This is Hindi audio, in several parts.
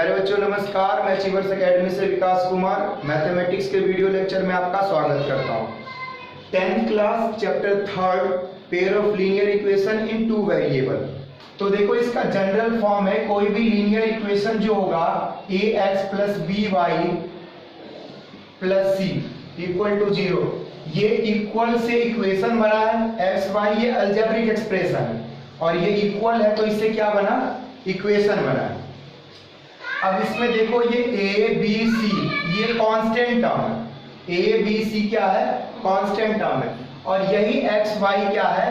प्यारे बच्चों नमस्कार। मैं अचीवर्स एकेडमी से विकास कुमार मैथमेटिक्स के वीडियो लेक्चर में आपका स्वागत करता हूं। 10th class chapter 3 pair of linear equation in two variable. तो देखो इसका जनरल फॉर्म है, कोई भी लीनियर इक्वेशन जो होगा ax plus by plus c equal to 0, ये इक्वल से इक्वेशन बना है। एक्स वाई ये अलजेब्रिक एक्सप्रेशन है और ये इक्वल है तो इससे क्या बना, इक्वेशन बना है। अब इसमें देखो ये a b c ये कांस्टेंट टर्म है, a b c क्या है, कांस्टेंट टर्म है और यही x y क्या है,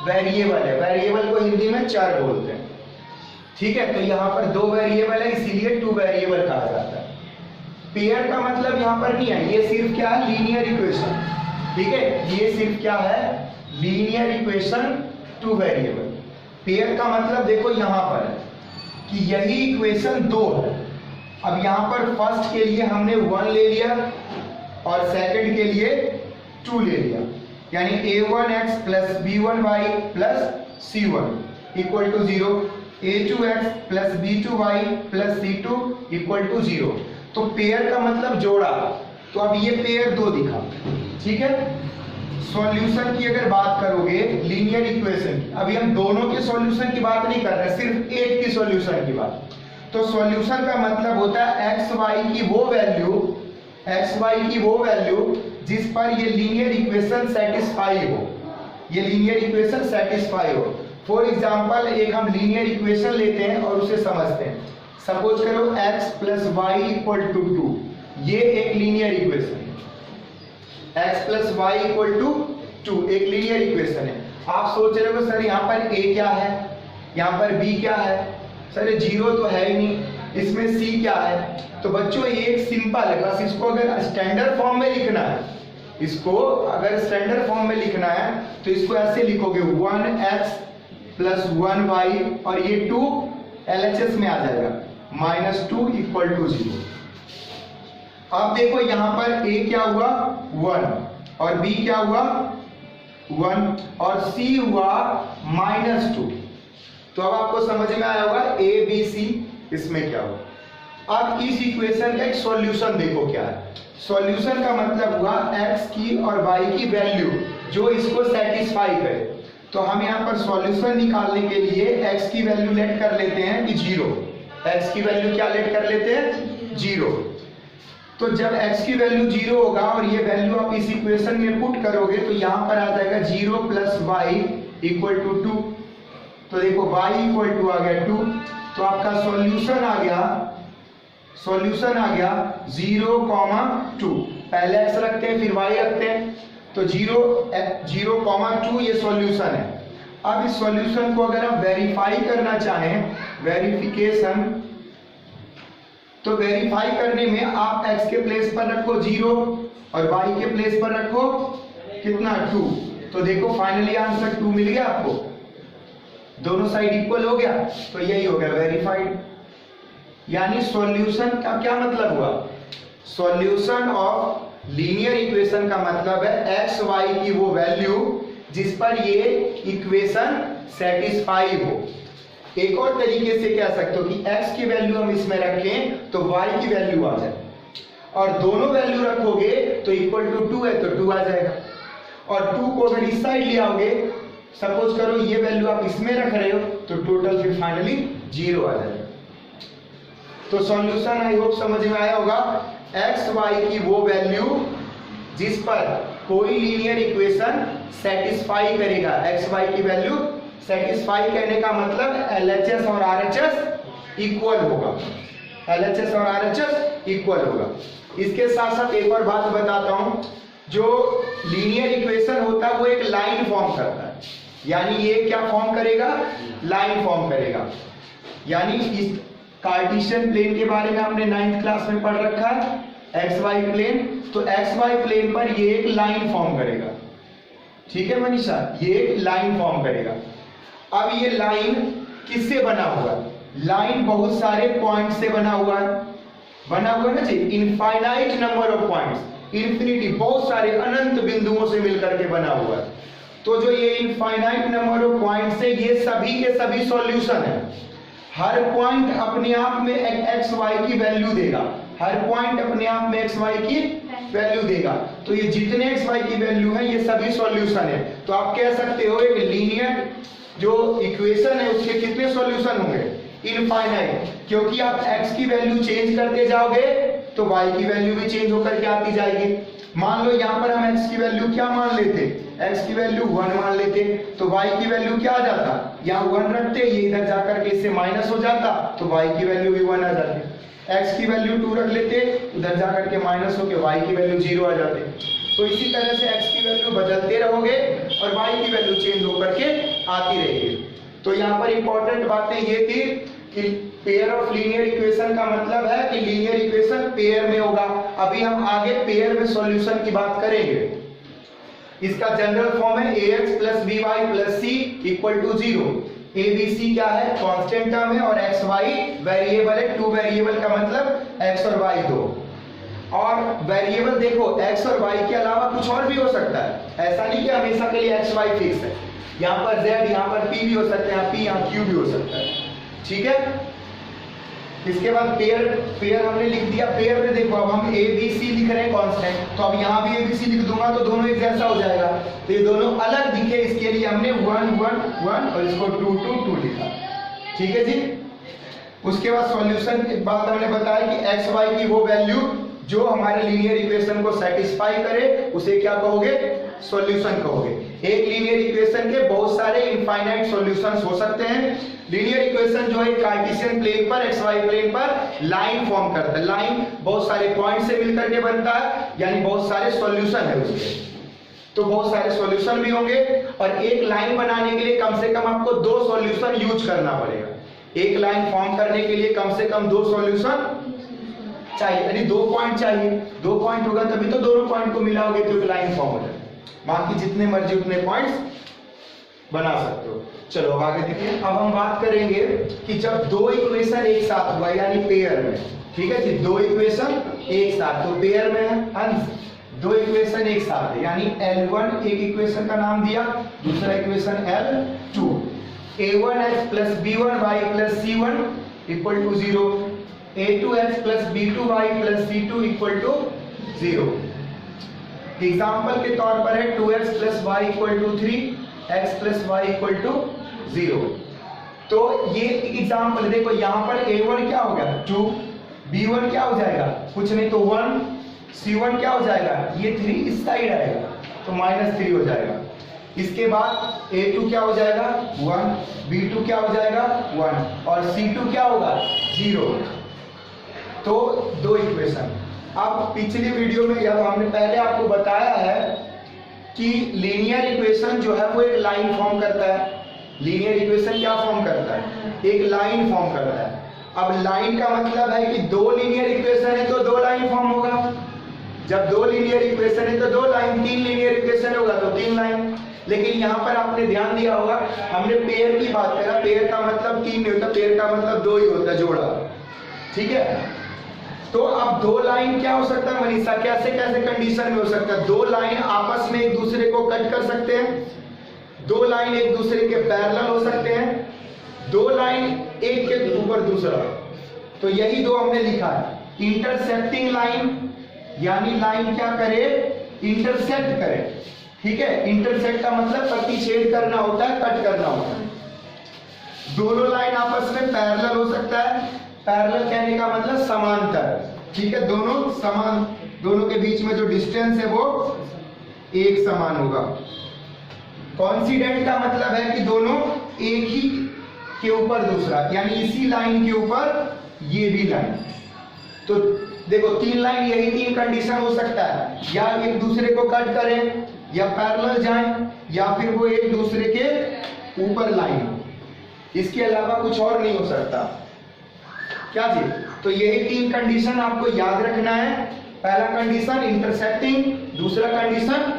वेरिएबल है। वेरिएबल को हिंदी में चर बोलते हैं, ठीक है। तो यहाँ पर दो वेरिएबल है इसीलिए टू वेरिएबल कहा जाता है। पेयर का मतलब यहाँ पर नहीं है, ये सिर्फ क्या है, लीनियर इक्वेशन, ठीक है। ये सिर्फ क्या है, linear equation two variable. Pair का मतलब देखो यहाँ पर है कि यही इक्वेशन दो है। अब यहाँ पर फर्स्ट के लिए हमने 1 ले लिया और सेकंड के लिए 2 ले लिया, यानी a1x plus b1y plus c1 equal to 0, a2x plus b2y plus c2 equal to 0। तो पेयर का मतलब जोड़ा। तो अब ये पेयर दो दिखा, ठीक है। सॉल्यूशन की अगर बात करोगे लीनियर इक्वेशन की, अभी हम दोनों के सॉल्यूशन की बात नहीं कर रहे, सिर्फ एक की सॉल्यूशन की बात। तो सॉल्यूशन का मतलब होता है एक्स वाई की वो वैल्यू जिस पर ये लीनियर इक्वेशन सेटिस्फाई हो, ये लीनियर इक्वेशन सेटिस्फाई हो। फॉर एग्जांपल एक हम लीनियर इक्वेशन लेते हैं और उसे समझते हैं। सपोज करो x plus Y equal to 2, ये एक लीनियर इक्वेशन है। x plus Y equal to 2 एक लीनियर इक्वेशन है। आप सोच रहे हो सर यहाँ पर a क्या है, यहाँ पर b क्या है, सर ये 0 तो है ही नहीं, इसमें c क्या है। तो बच्चों ये एक सिंपल है, बस इसको अगर स्टैंडर्ड फॉर्म में लिखना है, इसको अगर स्टैंडर्ड फॉर्म में लिखना है तो इसको ऐसे लिखोगे 1x प्लस 1y और ये 2 LHS में आ जाएगा -2 इक्वल टू 0। अब देखो यहाँ पर a क्या हुआ 1 और b क्या हुआ 1 और c हुआ -2। तो अब आपको समझ में आया होगा a b c इसमें क्या हुआ। अब इस इक्वेशन का एक सॉल्यूशन देखो क्या है। सॉल्यूशन का मतलब हुआ x की और y की वैल्यू जो इसको सेटिस्फाई करे। तो हम यहाँ पर सॉल्यूशन निकालने के लिए x की वैल्यू लेट कर लेते हैं कि 0। x की वैल्यू क्या लेट कर लेते हैं, 0। तो जब x की वैल्यू 0 होगा और ये वैल्यू आप इस इक्वेशन में पुट करोगे तो यहाँ पर आ जाएगा 0 प्लस y इक्वल टू 2। तो देखो y इक्वल टू आ गया 2। तो आपका सॉल्यूशन आ गया 0,2। पहले x रखते हैं फिर y रखते हैं, तो 0,2 ये सॉल्यूशन है। अब इस सॉल्यूशन को अगर आप वेरीफाई करना चाहें, वेरिफिकेशन, तो वेरीफाई करने में आप x के प्लेस पर रखो 0 और y के प्लेस पर रखो कितना 2। तो देखो फाइनली आंसर 2 मिल गया आपको, दोनों साइड इक्वल हो गया, तो यही हो गया वेरीफाइड। यानी सॉल्यूशन का क्या मतलब हुआ, सॉल्यूशन ऑफ लीनियर इक्वेशन का मतलब है एक्स वाई की वो वैल्यू जिस पर ये इक्वेशन सेटिस्फाई हो। एक और तरीके से कह सकते हो कि x की वैल्यू हम इसमें रखें तो y की वैल्यू आ जाए, और दोनों वैल्यू रखोगे तो इक्वल टू 2 है तो 2 आ जाएगा। और 2 को अगर इस साइड ले आओगे, सपोज करो ये वैल्यू आप इसमें रख रहे हो, तो टोटल फिर फाइनली 0 आ जाएगा। तो सॉल्यूशन आई होप समझ में आया होगा, एक्स वाई की वो वैल्यू जिस पर कोई लीनियर इक्वेशन सेटिस्फाई करेगा। एक्स वाई की वैल्यू सेटिस्फाई करने का मतलब LHS और RHS इक्वल होगा, LHS और RHS इक्वल होगा। इसके साथ साथ एक और बात बताता हूं, जो लीनियर इक्वेशन होता है वो एक लाइन फॉर्म करता है, यानी ये क्या फॉर्म करेगा, लाइन फॉर्म करेगा। यानी इस कार्टेशियन प्लेन के बारे में हमने 9th क्लास में पढ़ रखा है, XY प्लेन। तो XY प्लेन पर ये एक लाइन फॉर्म करेगा, ठीक है मनीषा, ये एक लाइन फॉर्म करेगा। अब ये लाइन किससे बना हुआ है, लाइन बहुत सारे पॉइंट से बना हुआ है ना जी, infinite number of points, infinity, बहुत सारे अनंत बिंदुओं से मिलकर के बना हुआ है। तो जो ये इनफाइनाइट नंबर ऑफ पॉइंट्स है, ये सभी के सभी सॉल्यूशन है। हर पॉइंट अपने आप में एक्स वाई की वैल्यू देगा, हर पॉइंट अपने आप में एक्स वाई की वैल्यू देगा। तो ये जितने एक्स वाई की वैल्यू है ये सभी सॉल्यूशन है। तो आप कह सकते हो एक लीनियर जो इक्वेशन है उसके कितने सॉल्यूशन होंगे, इनफाइनाइट, क्योंकि आप x की वैल्यू चेंज करते जाओगे तो y की वैल्यू भी चेंज होकर के आती जाएगी। मान लो यहाँ पर हम x की वैल्यू क्या मान लेते, x की वैल्यू 1 मान लेते, तो y की वैल्यू क्या आ जाता, यहाँ 1 रखते, ये इधर जाकर के इससे माइनस हो जाता तो y की वैल्यू भी 1 आ जाती। x की वैल्यू 2 रख लेते, उधर जाकर के माइनस होके y की वैल्यू 0 आ जाती। तो इसी तरह से x की वैल्यू बदलते रहोगे और y की वैल्यू चेंज होकर के आती रहेगी। तो यहाँ पर इंपॉर्टेंट बातें ये थी कि पेयर ऑफ लीनियर इक्वेशन का मतलब है कि लीनियर इक्वेशन पेयर में होगा। अभी हम आगे पेयर में सॉल्यूशन की बात करेंगे। इसका जनरल फॉर्म है ax plus by plus c equal to 0। a b c क्या है, कांस्टेंट टर्म है, और x y वेरिएबल है। 2 वेरिएबल का मतलब x और y दो, और वेरिएबल देखो x और y के अलावा कुछ और भी हो सकता है, ऐसा नहीं कि हमेशा के लिए x y फिक्स है। यहाँ पर z, यहाँ पर p भी हो सकता है, यहाँ p, यहाँ q भी हो सकता है, ठीक है। इसके बाद पेयर हमने लिख दिया। पेयर में देखो अब हम a b c लिख रहे हैं कांस्टेंट, तो अब यहाँ भी a b c लिख दूंगा तो दोनों एक जैसा हो जाएगा। तो ये दोनों अलग दिखे इसके लिए हमने 1 1 1 और इसको 2 2 2 लिखा, ठीक है जी। उसके बाद सॉल्यूशन की बात हमने बताया कि एक्स वाई की वो वैल्यू जो हमारे लीनियर इक्वेशन को सेटिस्फाई करे उसे क्या कहोगे, सॉल्यूशन कहोगे। एक लीनियर इक्वेशन के बहुत सारे इनफाइनाइट सॉल्यूशंस हो सकते हैं। लीनियर इक्वेशन जो है कार्टेशियन प्लेन पर, एक्स वाई प्लेन पर लाइन फॉर्म करता है। लाइन बहुत सारे पॉइंट से मिलकर के बनता है, यानी बहुत सारे सॉल्यूशन है उसके, तो बहुत सारे सॉल्यूशन भी होंगे। और एक लाइन बनाने के लिए कम से कम आपको 2 सॉल्यूशन यूज करना पड़ेगा। एक लाइन फॉर्म करने के लिए कम से कम 2 सॉल्यूशन चाहिए, यानी 2 पॉइंट चाहिए। 2 पॉइंट होगा तभी तो दोनों पॉइंट को मिलाओगे तो एक लाइन फॉर्म हो जाए। बाकी जितने मर्जी उतने पॉइंट्स बना सकते हो। चलो अब आगे देखिए। अब हम बात करेंगे कि जब 2 इक्वेशन एक साथ हुआ यानी पेयर में, ठीक है जी, 2 इक्वेशन एक साथ, तो पेयर में अंश 2 इक्वेशन एक साथ है, यानी L1 एक इक्वेशन का नाम दिया, दूसरा equation L2। a1x plus b1y plus c1 equal to 0, a2x plus b2y plus c2 equal to 0। Example के तौर पर है 2x plus y equal to 3, x plus y equal to 0। तो ये एग्जाम्पल देखो, यहाँ पर a1 क्या हो गया 2, b1 क्या हो जाएगा कुछ नहीं तो 1, c1 क्या हो जाएगा ये 3 इस साइड आएगा तो -3 हो जाएगा। इसके बाद a2 क्या हो जाएगा 1, b2 क्या हो जाएगा 1 और c2 क्या होगा 0। तो 2 इक्वेशन। अब पिछली वीडियो में जब हमने पहले आपको बताया है कि लीनियर इक्वेशन जो है वो एक लाइन फॉर्म करता है। लीनियर इक्वेशन क्या फॉर्म करता है, एक लाइन फॉर्म करता है। अब लाइन का मतलब है कि 2 लीनियर इक्वेशन है तो 2 लाइन फॉर्म होगा। जब 2 लीनियर इक्वेशन है तो 2 लाइन, 3 लीनियर इक्वेशन होगा तो 3 लाइन। लेकिन यहाँ पर आपने ध्यान दिया होगा हमने पेयर की बात करा, पेयर का मतलब 3 नहीं होता, पेयर का मतलब 2 ही होता है, जोड़ा, ठीक है। तो अब 2 लाइन क्या हो सकता है मनीषा, कैसे कैसे कंडीशन में हो सकता है, 2 लाइन आपस में एक दूसरे को कट कर सकते हैं, 2 लाइन एक दूसरे के पैरेलल हो सकते हैं, 2 लाइन एक के ऊपर दूसरा। तो यही 2 हमने लिखा है। इंटरसेक्टिंग लाइन यानी लाइन क्या करे, इंटरसेक्ट करे, ठीक है। इंटरसेक्ट का मतलब प्रतिच्छेद करना होता है, कट करना होता है। दोनों लाइन आपस में पैरेलल हो सकता है। पैरेलल कहने का मतलब समांतर, ठीक है, दोनों समान, दोनों के बीच में जो डिस्टेंस है वो एक समान होगा। कॉन्सिडेंट का मतलब है कि दोनों एक ही के ऊपर दूसरा, यानी इसी लाइन के ऊपर ये भी लाइन। तो देखो 3 लाइन, यही 3 कंडीशन हो सकता है, या एक दूसरे को कट करें, या पैरेलल जाएं, या फिर वो एक दूसरे के ऊपर लाइन हो। इसके अलावा कुछ और नहीं हो सकता, क्या जी। तो यही 3 कंडीशन आपको याद रखना है। पहला कंडीशन इंटरसेक्टिंग, दूसरा कंडीशन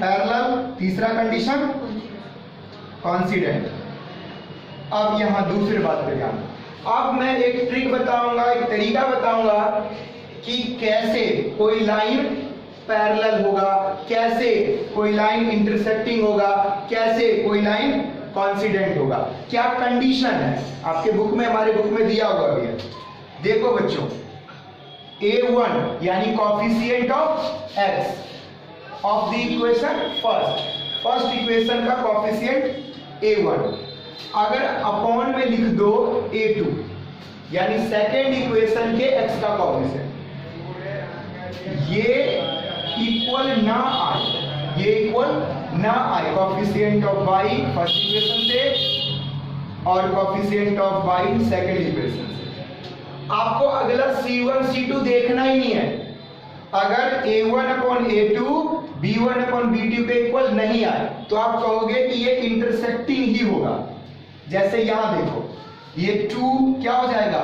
पैरेलल, तीसरा कंडीशन कॉन्सिडेंट। अब यहां दूसरी बात पे ध्यान। अब मैं एक ट्रिक बताऊंगा, एक तरीका बताऊंगा कि कैसे कोई लाइन पैरेलल होगा, कैसे कोई लाइन इंटरसेक्टिंग होगा, कैसे कोई लाइन कॉन्सिडेंट होगा। क्या कंडीशन है, आपके बुक में, हमारे बुक में दिया हुआ भी है, देखो बच्चों, A1 यानी coefficient of x of the equation first equation का कॉफिशिएंट A1, अगर अपॉन में लिख दो A2 यानी सेकेंड इक्वेशन के x का कॉफिशिएंट, ये इक्वल ना आए, ये इक्वल ना आए coefficient of y first equation से और coefficient of y second equation से। आपको अगला C1 C2 देखना ही नहीं है। अगर A1 upon A2 B1 upon B2 के इक्वल नहीं आए तो आप कहोगे कि ये इंटरसेक्टिंग ही होगा। जैसे यहां देखो, ये 2 क्या हो जाएगा,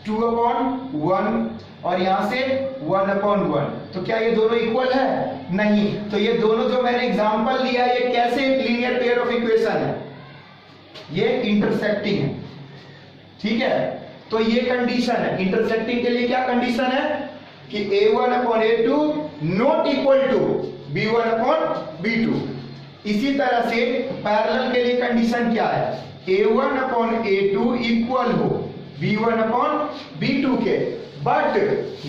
2 अपॉन 1 और यहां से 1 अपॉन 1, तो क्या ये दोनों इक्वल है? नहीं। तो ये दोनों जो मैंने एग्जांपल लिया, ये कैसे लीनियर पेयर ऑफ इक्वेशन है, ये इंटरसेक्टिंग है। ठीक है, तो ये कंडीशन है। इंटरसेक्टिंग के लिए क्या कंडीशन है कि A1 upon A2 not equal to B1 upon B2। इसी तरह से पैरेलल के लिए कंडीशन क्या है, A1 अपॉन A2 इक्वल हो B1 अपॉन B2 के, but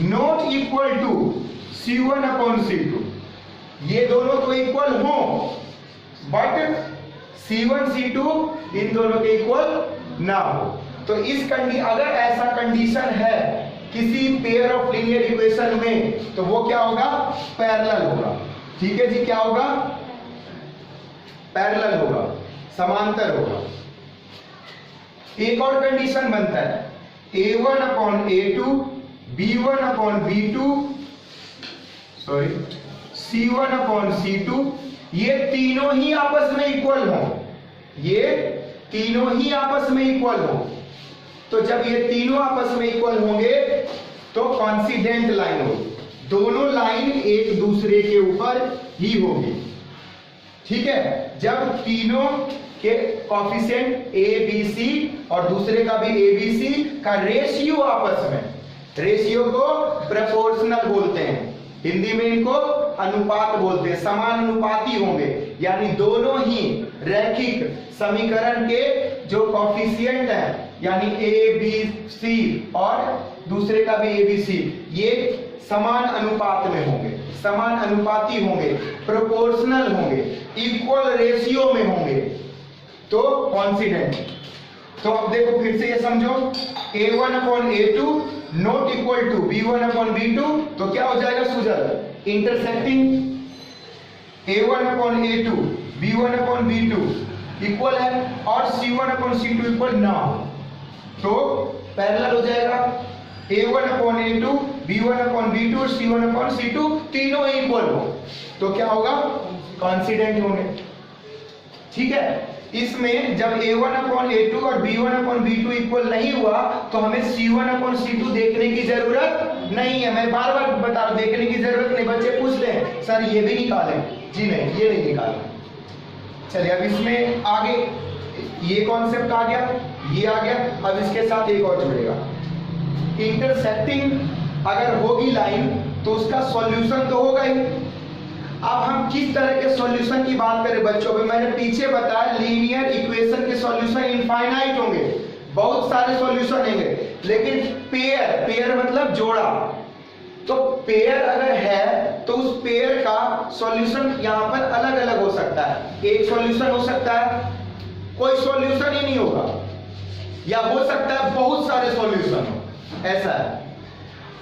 not equal to C1 upon C2। ये दोनों तो इक्वल हो बट C1 C2 इन दोनों के इक्वल ना हो। तो इस अगर ऐसा कंडीशन है किसी पेयर ऑफ लीनियर इक्वेशन में, तो वो क्या होगा, पैरेलल होगा। ठीक है जी, क्या होगा, पैरेलल होगा, समांतर होगा। एक और कंडीशन बनता है A1 upon A2 B1 upon B2 C1 upon C2, ये तीनों ही आपस में इक्वल हो, ये तीनों ही आपस में इक्वल हो। तो जब ये तीनों आपस में इक्वल होंगे तो कॉन्सिडेंट लाइन होगी, दोनों लाइन एक दूसरे के ऊपर ही होगी। ठीक है, जब तीनों के कॉफिशिएंट A B C और दूसरे का भी A B C का रेशियो आपस में, रेशियो को प्रोपोर्शनल बोलते हैं, हिंदी में इनको अनुपात बोलते हैं, समानुपाती होंगे, यानी दोनों ही रैखिक समीकरण के जो कॉफिशिएंट है यानी A B C और दूसरे का भी A B C, ये समान अनुपात में होंगे, समान अनुपाती होंगे, प्रोपोर्शनल होंगे, इक्वल रेशियो में होंगे, तो कॉन्सिडेंट। तो अब देखो फिर से ये समझो, A1 upon A2 not equal to B1 upon B2, तो क्या हो जाएगा Sujal, intersecting. A1 upon A2 B1 upon B2 equal है और C1 अपॉन C2 इक्वल ना हो तो पैरेलल हो जाएगा। A1 upon A2 B1 upon B2 और C1 अपॉन C2 तीनों इक्वल हो तो क्या होगा, कॉन्सिडेंट होंगे। ठीक है, इसमें जब A1 अपॉन A2 और B1 अपॉन B2 इक्वल नहीं हुआ तो हमें C1 अपॉन C2 देखने की जरूरत नहीं है। मैं बार बार बता रहा हूं, देखने की जरूरत नहीं। बच्चे पूछते हैं सर ये भी निकालें, जी नहीं, ये नहीं निकालें। चलिए अब इसमें आगे ये कॉन्सेप्ट आ गया, ये आ गया, अब इसके साथ एक और जुड़ेगा। इंटरसेक्टिंग अगर होगी लाइन तो उसका सॉल्यूशन तो होगा ही। अब हम किस तरह के सॉल्यूशन की बात करें बच्चों में, मैंने पीछे बताया लीनियर इक्वेशन के सॉल्यूशन इनफाइनाइट होंगे, बहुत सारे सॉल्यूशन होंगे, लेकिन पेयर मतलब जोड़ा। तो पेयर अगर है तो उस पेयर का सॉल्यूशन यहां पर अलग अलग हो सकता है। एक सॉल्यूशन हो सकता है कोई सॉल्यूशन ही नहीं होगा, या हो सकता है बहुत सारे सॉल्यूशन हो, ऐसा है।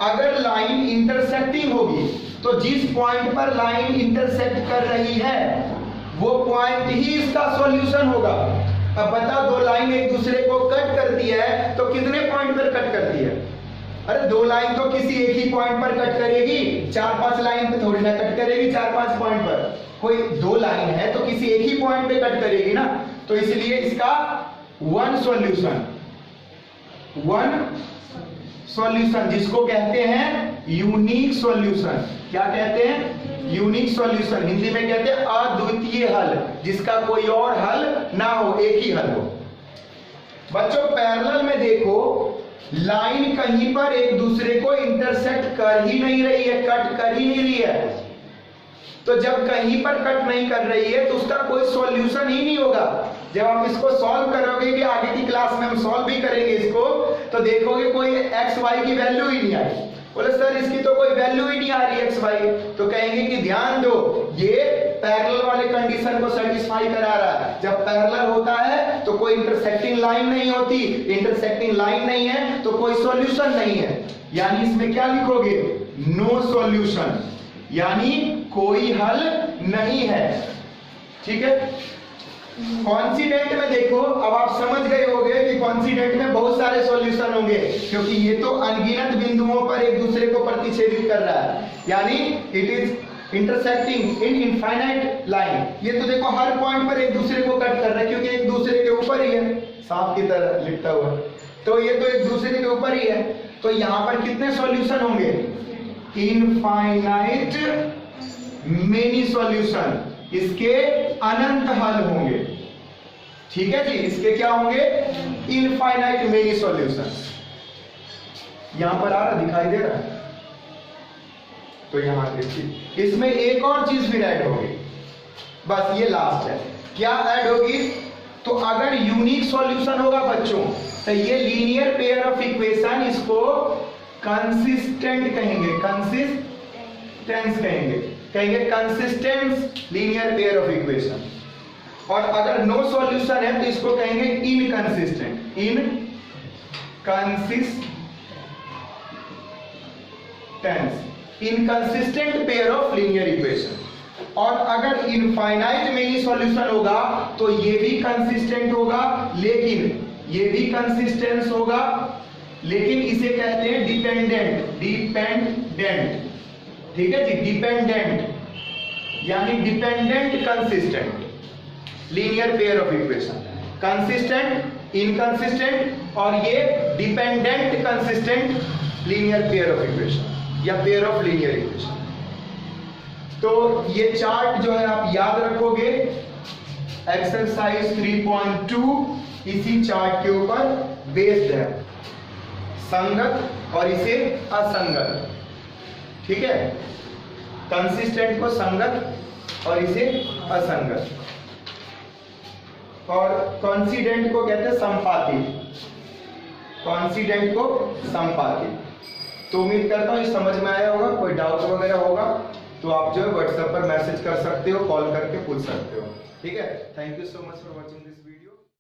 अगर लाइन इंटरसेक्टिंग होगी तो जिस पॉइंट पर लाइन इंटरसेक्ट कर रही है वो पॉइंट ही इसका सॉल्यूशन होगा। अब बताओ, दो लाइन एक दूसरे को कट करती है तो कितने पॉइंट पर कट करती है? अरे दो लाइन तो किसी एक ही पॉइंट पर कट करेगी, 4-5 लाइन पे थोड़ी ना कट करेगी 4-5 पॉइंट पर। कोई दो लाइन है तो किसी एक ही पॉइंट पे कट करेगी ना, तो इसलिए इसका वन सॉल्यूशन जिसको कहते हैं यूनिक सॉल्यूशन। क्या कहते हैं? Unique solution. हिंदी में कहते हैं अद्वितीय हल, जिसका कोई और हल ना हो, एक ही हल हो। बच्चों पैरेलल में देखो, लाइन कहीं पर एक दूसरे को इंटरसेक्ट कर ही नहीं रही है, कट कर ही नहीं रही है। तो जब कहीं पर कट नहीं कर रही है तो उसका कोई सॉल्यूशन ही नहीं होगा। जब आप इसको सॉल्व करोगे कि आगे की क्लास में हम सॉल्व भी करेंगे इसको, तो देखोगे कोई एक्स वाई की वैल्यू ही नहीं आई। बोले सर इसकी तो कोई वैल्यू ही नहीं आ रही एक्स वाई, तो कहेंगे कि ध्यान दो, ये पैरेलल वाले कंडीशन को सेटिस्फाई करा रहा है। जब पैरेलल होता है तो कोई इंटरसेक्टिंग लाइन नहीं होती, इंटरसेक्टिंग लाइन नहीं है तो कोई सॉल्यूशन नहीं है। यानी इसमें क्या लिखोगे, नो सॉल्यूशन, यानी कोई हल नहीं है। ठीक है, कॉन्सिडेंट में देखो, अब आप समझ गए होंगे कि कॉन्सिडेंट में बहुत सारे सॉल्यूशन होंगे, क्योंकि ये तो अनगिनत बिंदुओं पर एक दूसरे को प्रतिच्छेदित कर रहा है, यानी it is intersecting in infinite line. ये तो देखो हर पॉइंट पर एक दूसरे को कट कर रहा है, क्योंकि एक दूसरे के ऊपर ही है, सांप की तरह लिखता हुआ, तो ये तो एक दूसरे के ऊपर ही है। तो यहां पर कितने सॉल्यूशन होंगे, इनफाइनाइट मेनी सॉल्यूशन, इसके अनंत हल होंगे। ठीक है जी, इसके क्या होंगे, इनफाइनाइट मेनी सॉल्यूशन। यहां पर आ रहा, दिखाई दे रहा है, तो यहां देखिए इसमें एक और चीज फिर ऐड होगी, बस ये लास्ट है। क्या ऐड होगी, तो अगर यूनिक सॉल्यूशन होगा बच्चों, तो ये लीनियर पेयर ऑफ इक्वेशन, इसको कंसिस्टेंट कहेंगे, कंसिस्टेंस कहेंगे consistent linear pair of equation. और अगर नो सॉल्यूशन है तो इसको कहेंगे inconsistent, inconsistent pair of linear equation. और अगर इनफाइनाइट मेनी सॉल्यूशन होगा तो ये भी कंसिस्टेंट होगा, लेकिन ये भी कंसिस्टेंस होगा, लेकिन इसे कहते हैं डिपेंडेंट। ठीक है जी, डिपेंडेंट यानी dependent consistent linear pair of equation. Consistent, inconsistent और ये dependent consistent linear pair of equation या पेयर ऑफ लीनियर इक्वेशन। तो ये चार्ट जो है आप याद रखोगे, एक्सरसाइज 3.2 इसी चार्ट के ऊपर बेस्ड है, संगत और इसे असंगत। ठीक है, कंसिस्टेंट को संगत और इसे असंगत, और कॉन्सिडेंट को कहते हैं संपाती, कॉन्सिडेंट को संपाती। तो उम्मीद करता हूं ये समझ में आया होगा। कोई डाउट वगैरह होगा तो आप जो है व्हाट्सएप पर मैसेज कर सकते हो, कॉल करके पूछ सकते हो। ठीक है, thank you so much for watching this.